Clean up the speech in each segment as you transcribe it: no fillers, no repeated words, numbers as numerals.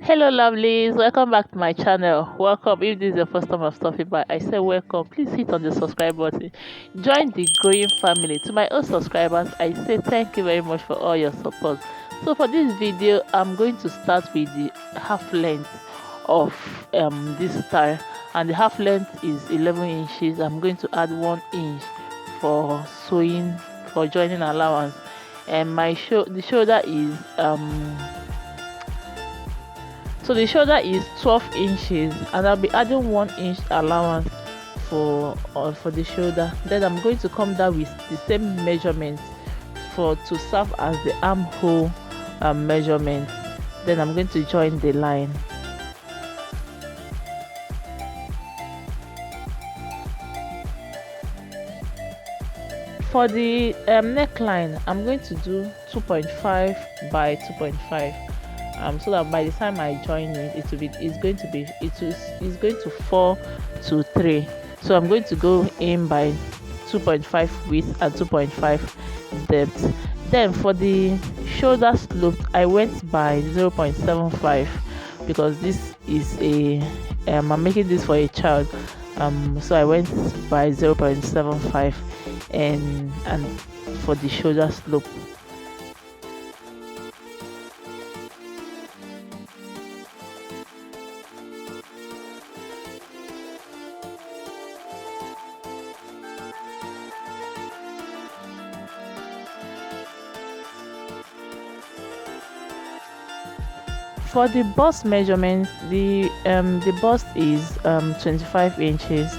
Hello lovelies, welcome back to my channel. Welcome. If this is your first time of stopping by, I say welcome. Please hit on the subscribe button, join the growing family. To my old subscribers, I say thank you very much for all your support. So for this video, I'm going to start with the half length of this style, and the half length is 11 inches. I'm going to add 1 inch for sewing, for joining allowance, and the shoulder is so the shoulder is 12 inches, and I'll be adding 1 inch allowance for the shoulder. Then I'm going to come down with the same measurement for to serve as the armhole measurement. Then I'm going to join the line. For the neckline, I'm going to do 2.5 by 2.5. So that by the time I join it, it's going to fall to 3. So I'm going to go in by 2.5 width and 2.5 depth. Then for the shoulder slope, I went by 0.75 because this is I'm making this for a child. So I went by 0.75 and for the shoulder slope. For the bust measurement, the bust is 25 inches.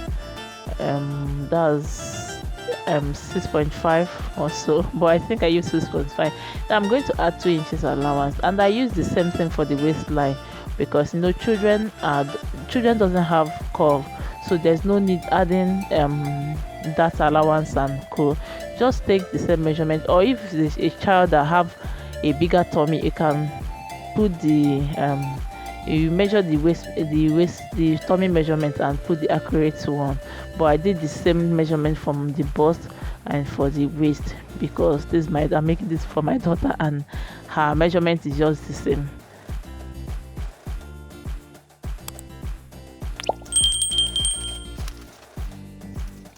That's 6.5 or so, but I think I use 6.5. Now I'm going to add 2 inches allowance, and I use the same thing for the waistline because children doesn't have curve, so there's no need adding that allowance and co. Just take the same measurement, or if it's a child that have a bigger tummy, you can put the you measure the tummy measurement and put the accurate one. But I did the same measurement from the bust and for the waist because I'm making this for my daughter and her measurement is just the same.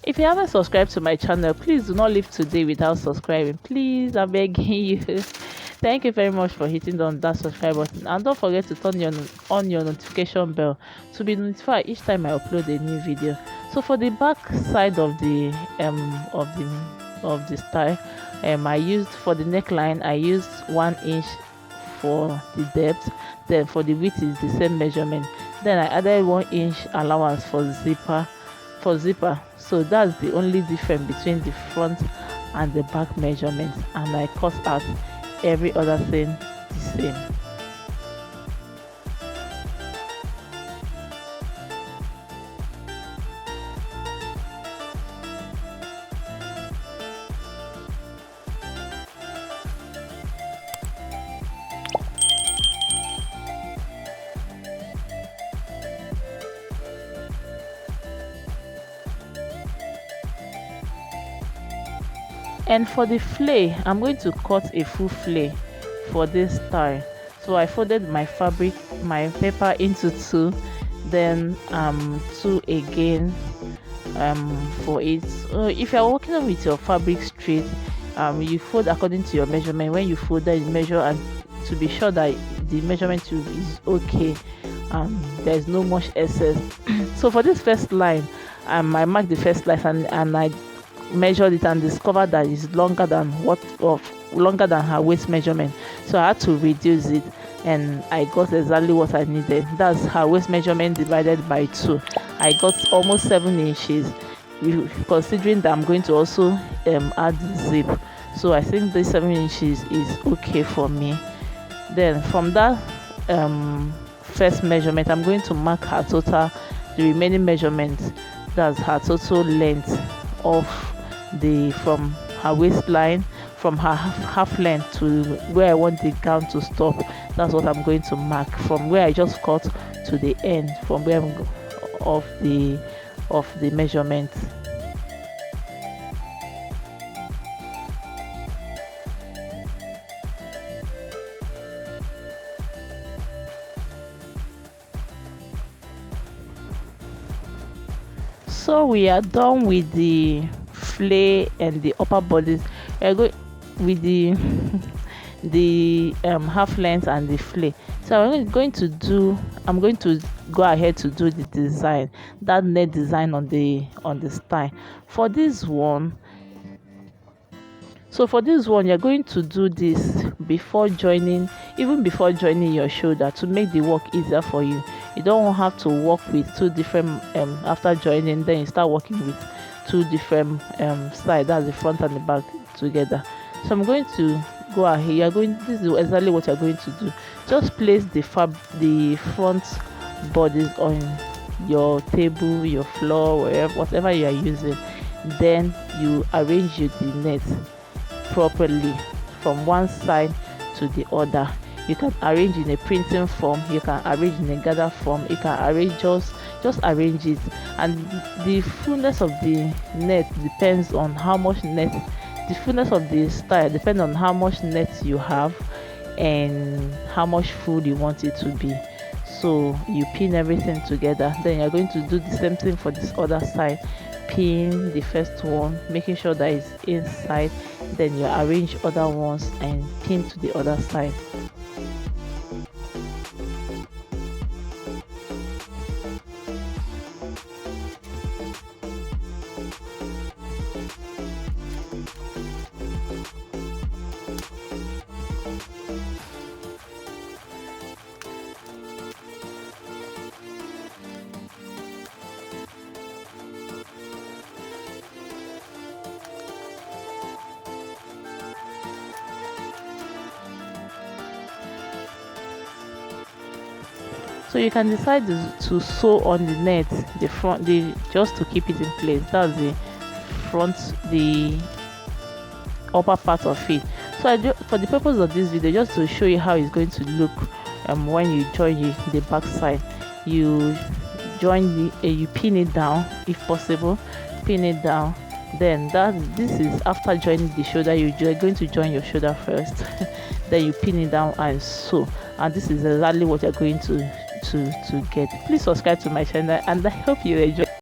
If you haven't subscribed to my channel, please do not leave today without subscribing. Please, I'm begging you. Thank you very much for hitting on that subscribe button, and don't forget to turn on your notification bell to be notified each time I upload a new video. So for the back side of the style, I used for the neckline, I used 1 inch for the depth. Then for the width is the same measurement. Then I added 1 inch allowance for zipper. So that's the only difference between the front and the back measurements, and I cut out every other thing the same. And for the flare, I'm going to cut a full flare for this style. So I folded my paper into 2, then 2 again for it. So if you're working with your fabric straight, you fold according to your measurement. When you fold that, you measure, and to be sure that the measurement tube is okay, there's no much excess. So for this first line, I marked the first line and I measured it and discovered that it's longer than her waist measurement, so I had to reduce it and I got exactly what I needed. That's her waist measurement divided by 2. I got almost 7 inches, considering that I'm going to also add the zip. So I think this 7 inches is okay for me. Then from that first measurement, I'm going to mark her total, the remaining measurements. That's her total length of from her waistline, from her half length to where I want the gown to stop. That's what I'm going to mark from where I just cut to the end, from where of the measurement. So we are done with the flare and the upper bodice. We are going with the half length and the flare. So I'm going to go ahead to do the design, that net design on the style for this one. So for this one, you're going to do this before joining, even before joining your shoulder, to make the work easier for you. You don't have to work with two different after joining, then you start working with two different sides, that's the front and the back together. So I'm going to go ahead. This is exactly what you're going to do. Just place the front bodies on your table, your floor, whatever you are using. Then you arrange the net properly from one side to the other. You can arrange in a printing form, you can arrange in a gather form, you can arrange just arrange it. And the fullness of the net depends on how much net, the fullness of the style depends on how much net you have and how much full you want it to be. So you pin everything together, then you're going to do the same thing for this other side. Pin the first one, making sure that it's inside, then you arrange other ones and pin to the other side. So you can decide to sew on the net, the front, just to keep it in place. That's the front, the upper part of it. So for the purpose of this video, just to show you how it's going to look when you join the back side, you you pin it down if possible, pin it down. Then this is after joining the shoulder. You're going to join your shoulder first, then you pin it down and sew. And this is exactly what you're going to get. Please subscribe to my channel, and I hope you enjoy.